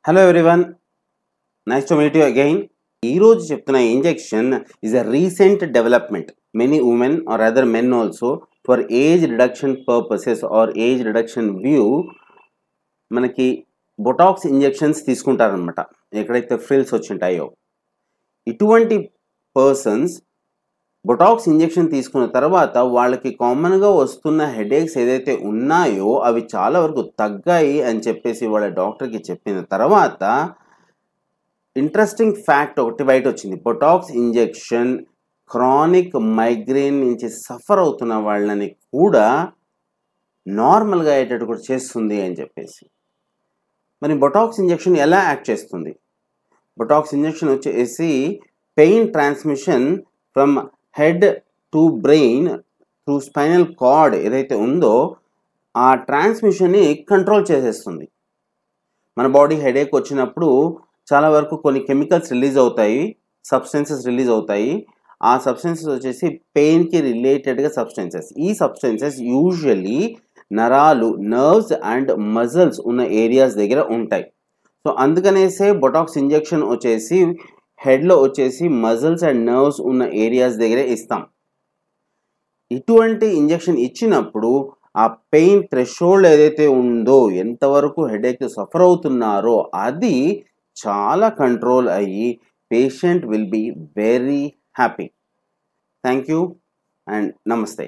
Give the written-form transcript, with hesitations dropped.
Hello everyone, nice to meet you again. ఈ రోజు చెప్తున్న injection is a recent development. Many women or other men also for age reduction purposes or age reduction view మనకి Botox injections తీసుకుంటారనమాట. ఎక్కడైతే frills వచ్చింటాయో ఇటువంటి persons Botox injection తీసుకున్న తర్వాత వాళ్ళకి కామన్గా వస్తున్న హెడేక్స్ ఏదైతే ఉన్నాయో అవి చాలా వరకు తగ్గాయి అని చెప్పేసి వాళ్ళ డాక్టర్కి చెప్పిన తర్వాత ఇంట్రెస్టింగ్ ఫ్యాక్ట్ ఒకటి బయట వచ్చింది. బొటాక్స్ ఇంజెక్షన్ క్రానిక్ మైగ్రేన్ నుంచి సఫర్ అవుతున్న వాళ్ళని కూడా నార్మల్గా అయ్యేటట్టు కూడా చేస్తుంది అని చెప్పేసి. మరి బొటాక్స్ ఇంజెక్షన్ ఎలా యాక్ట్ చేస్తుంది? బొటాక్స్ ఇంజెక్షన్ వచ్చేసి pain transmission from head to brain through spinal cord ఏదైతే ఉందో ఆ ట్రాన్స్మిషన్ని కంట్రోల్ చేసేస్తుంది. మన బాడీ హెడేక్ వచ్చినప్పుడు చాలా వరకు కొన్ని కెమికల్స్ రిలీజ్ అవుతాయి, సబ్స్టెన్సెస్ రిలీజ్ అవుతాయి. ఆ సబ్స్టెన్సెస్ వచ్చేసి పెయిన్కి రిలేటెడ్గా సబ్స్టెన్సెస్. ఈ సబ్స్టెన్సెస్ యూజువల్లీ నరాలు, నర్వ్స్ అండ్ మజిల్స్ ఉన్న ఏరియాస్ దగ్గర ఉంటాయి. సో అందుకనేసే బొటాక్స్ ఇంజెక్షన్ వచ్చేసి హెడ్లో వచ్చేసి మజిల్స్ అండ్ నర్వ్స్ ఉన్న ఏరియాస్ దగ్గరే ఇస్తాం. ఇటువంటి ఇంజెక్షన్ ఇచ్చినప్పుడు ఆ పెయిన్ థ్రెషోల్డ్ ఏదైతే ఉందో, ఎంతవరకు హెడేక్ సఫర్ అవుతున్నారో అది చాలా కంట్రోల్ అయ్యి patient will be very happy. Thank you and నమస్తే.